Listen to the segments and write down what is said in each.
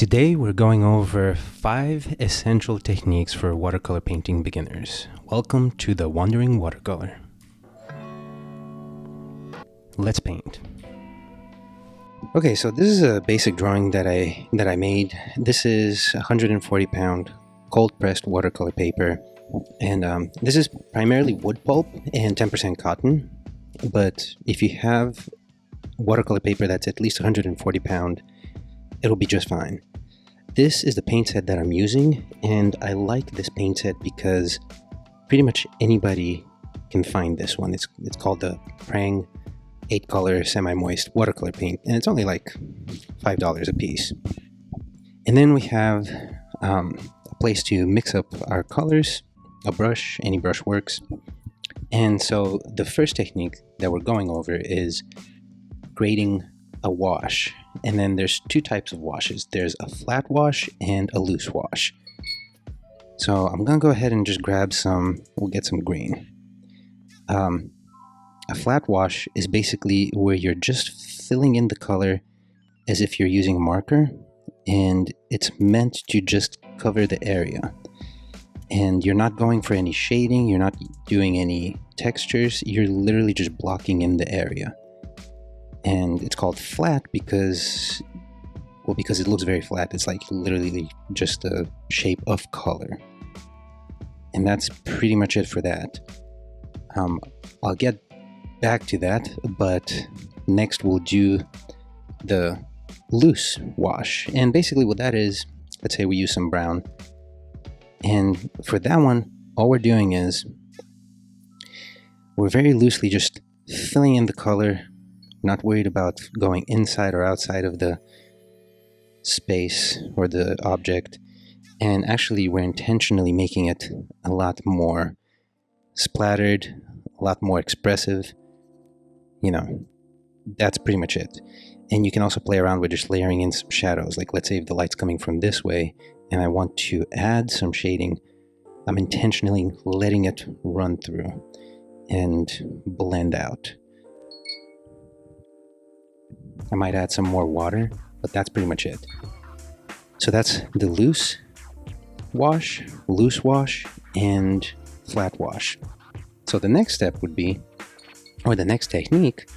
Today we're going over 5 essential techniques for watercolor painting beginners. Welcome to the Wandering Watercolor. Let's paint. Okay, so this is a basic drawing that I made. This is 140 pound cold pressed watercolor paper, and this is primarily wood pulp and 10% cotton. But if you have watercolor paper that's at least 140 pound, it'll be just fine. This is the paint set that I'm using, and I like this paint set because pretty much anybody can find this one. It's called the Prang 8-color semi-moist watercolor paint, and it's only like $5 a piece. And then we have a place to mix up our colors, a brush, any brush works. And so the first technique that we're going over is grading a wash. And then there's 2 types of washes. There's a flat wash and a loose wash. So I'm gonna go ahead and just grab some, we'll get some green. A flat wash is basically where you're just filling in the color as if you're using a marker, and it's meant to just cover the area. And you're not going for any shading, you're not doing any textures, you're literally just blocking in the area. And it's called flat because it looks very flat. It's like literally just a shape of color. And that's pretty much it for that. I'll get back to that, but next we'll do the loose wash. And basically what that is, let's say we use some brown. And for that one, all we're doing is we're very loosely just filling in the color, not worried about going inside or outside of the space or the object. And actually we're intentionally making it a lot more splattered, a lot more expressive. You know, that's pretty much it. And you can also play around with just layering in some shadows. Like let's say if the light's coming from this way and I want to add some shading, I'm intentionally letting it run through and blend out. I might add some more water, but that's pretty much it. So that's the loose wash, and flat wash. So the next step would be, or the next technique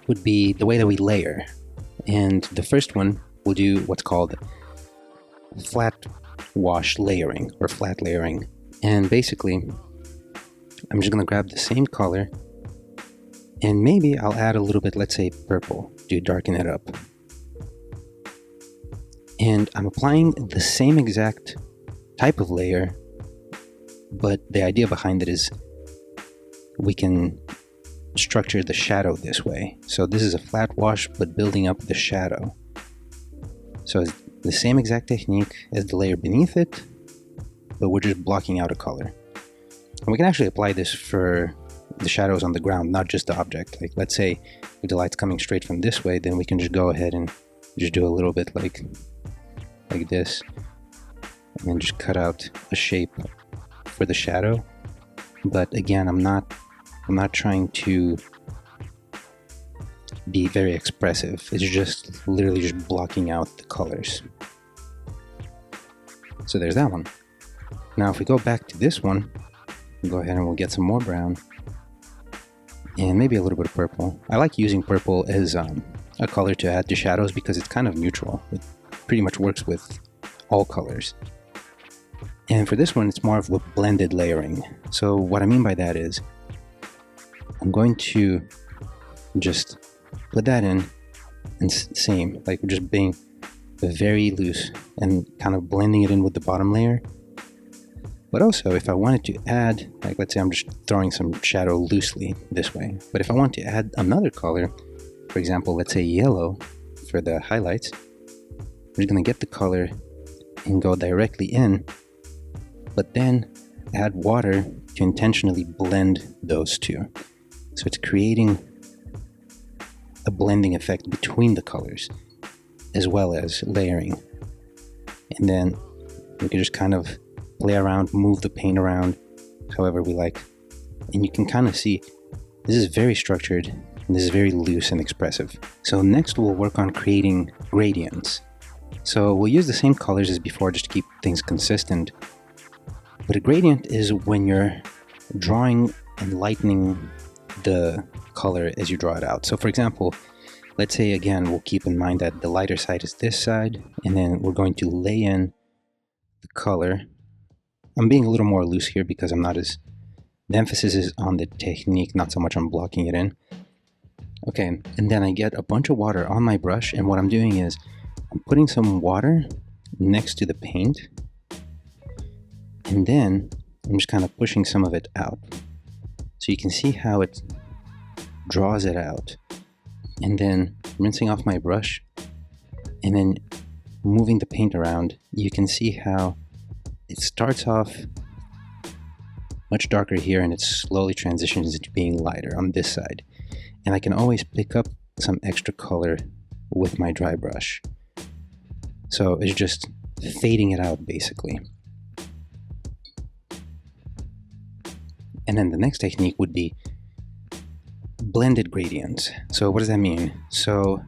would be the way that we layer. And the first one, we'll do what's called flat wash layering or flat layering. And basically, I'm just gonna grab the same color and maybe I'll add a little bit, let's say purple, to darken it up. And I'm applying the same exact type of layer, but the idea behind it is we can structure the shadow this way. So this is a flat wash, but building up the shadow. So it's the same exact technique as the layer beneath it, but we're just blocking out a color. And we can actually apply this for the shadows on the ground, not just the object. Like let's say if the light's coming straight from this way, then we can just go ahead and just do a little bit like this, and then just cut out a shape for the shadow. But again, I'm not trying to be very expressive. It's just literally just blocking out the colors. So there's that one. Now if we go back to this one, we'll go ahead and we'll get some more brown and maybe a little bit of purple. I like using purple as a color to add to shadows because it's kind of neutral. It pretty much works with all colors. And for this one, it's more of a blended layering. So what I mean by that is I'm going to just put that in, and same, like we're just being very loose and kind of blending it in with the bottom layer. But also, if I wanted to add, like let's say I'm just throwing some shadow loosely this way, but if I want to add another color, for example, let's say yellow for the highlights, I'm just gonna get the color and go directly in, but then add water to intentionally blend those two. So it's creating a blending effect between the colors as well as layering. And then we can just kind of play around, move the paint around however we like. And you can kind of see this is very structured and this is very loose and expressive. So next we'll work on creating gradients. So we'll use the same colors as before just to keep things consistent. But a gradient is when you're drawing and lightening the color as you draw it out. So for example, let's say again, we'll keep in mind that the lighter side is this side, and then we're going to lay in the color. I'm being a little more loose here because the emphasis is on the technique, not so much on blocking it in. Okay, and then I get a bunch of water on my brush, and what I'm doing is I'm putting some water next to the paint, and then I'm just kind of pushing some of it out. So you can see how it draws it out. And then rinsing off my brush, and then moving the paint around, you can see how it starts off much darker here, and it slowly transitions into being lighter on this side. And I can always pick up some extra color with my dry brush. So it's just fading it out basically. And then the next technique would be blended gradients. So what does that mean? So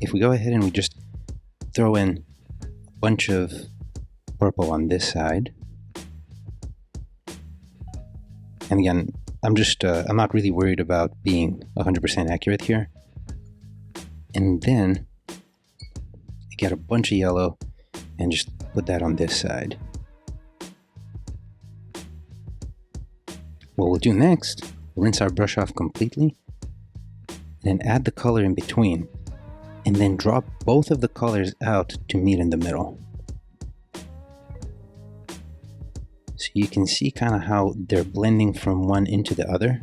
if we go ahead and we just throw in a bunch of purple on this side, and again, I'm not really worried about being 100% accurate here. And then I get a bunch of yellow and just put that on this side. What we'll do next, rinse our brush off completely, and then add the color in between, and then drop both of the colors out to meet in the middle. So you can see kind of how they're blending from one into the other.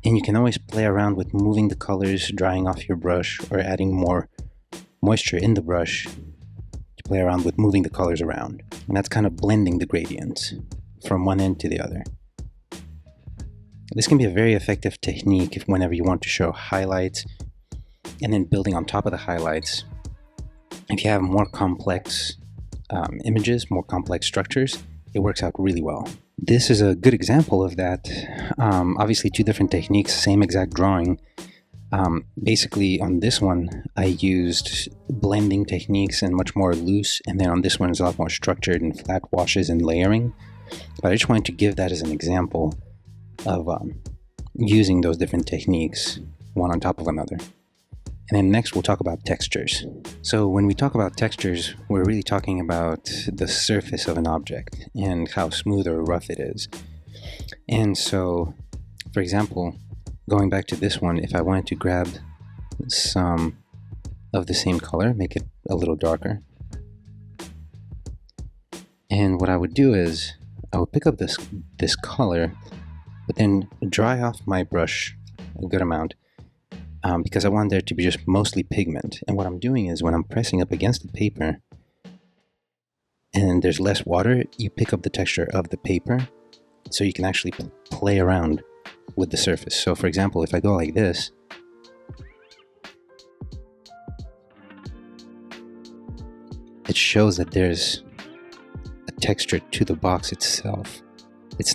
And you can always play around with moving the colors, drying off your brush, or adding more moisture in the brush to play around with moving the colors around. And that's kind of blending the gradients from one end to the other. This can be a very effective technique whenever you want to show highlights, and then building on top of the highlights. If you have more complex images, more complex structures, it works out really well. This is a good example of that. Obviously two different techniques, same exact drawing. Basically on this one, I used blending techniques and much more loose, and then on this one is a lot more structured and flat washes and layering. But I just wanted to give that as an example of using those different techniques, one on top of another. And then next we'll talk about textures. So when we talk about textures, we're really talking about the surface of an object and how smooth or rough it is. And so, for example, going back to this one, if I wanted to grab some of the same color, make it a little darker. And what I would do is I would pick up this color, but then dry off my brush a good amount, because I want there to be just mostly pigment. And what I'm doing is when I'm pressing up against the paper and there's less water, you pick up the texture of the paper, so you can actually play around with the surface. So for example, if I go like this, it shows that there's a texture to the box itself. It's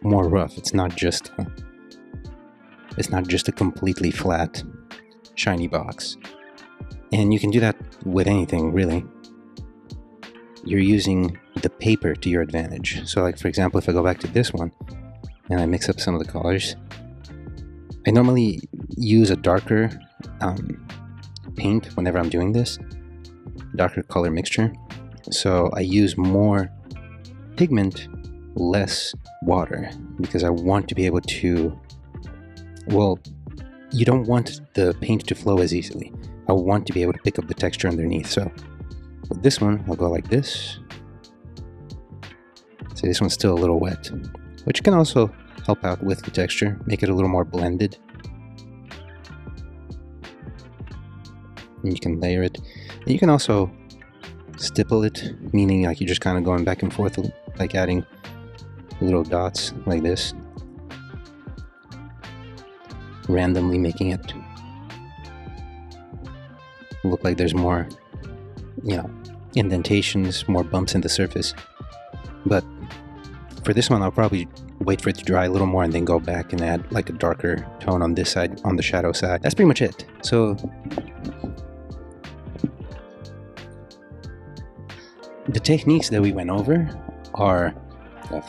more rough. It's not just a completely flat, shiny box. And you can do that with anything, really. You're using the paper to your advantage. So like, for example, if I go back to this one and I mix up some of the colors, I normally use a darker paint whenever I'm doing this, darker color mixture. So I use more pigment, less water, because I want to be able to, well, you don't want the paint to flow as easily. I want to be able to pick up the texture underneath. So with this one, I'll go like this. So this one's still a little wet, which can also help out with the texture, make it a little more blended. And you can layer it. And you can also stipple it, meaning like you're just kind of going back and forth, like adding little dots like this, randomly making it look like there's more, indentations, more bumps in the surface. But for this one, I'll probably wait for it to dry a little more and then go back and add like a darker tone on this side, on the shadow side. That's pretty much it. So the techniques that we went over are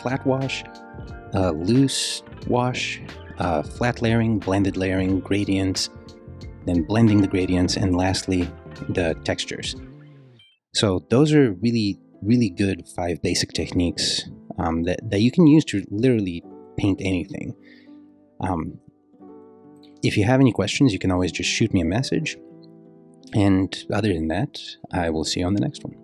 flat wash, loose wash, flat layering, blended layering, gradients, then blending the gradients, and lastly, the textures. So those are really, really good 5 basic techniques that you can use to literally paint anything. If you have any questions, you can always just shoot me a message. And other than that, I will see you on the next one.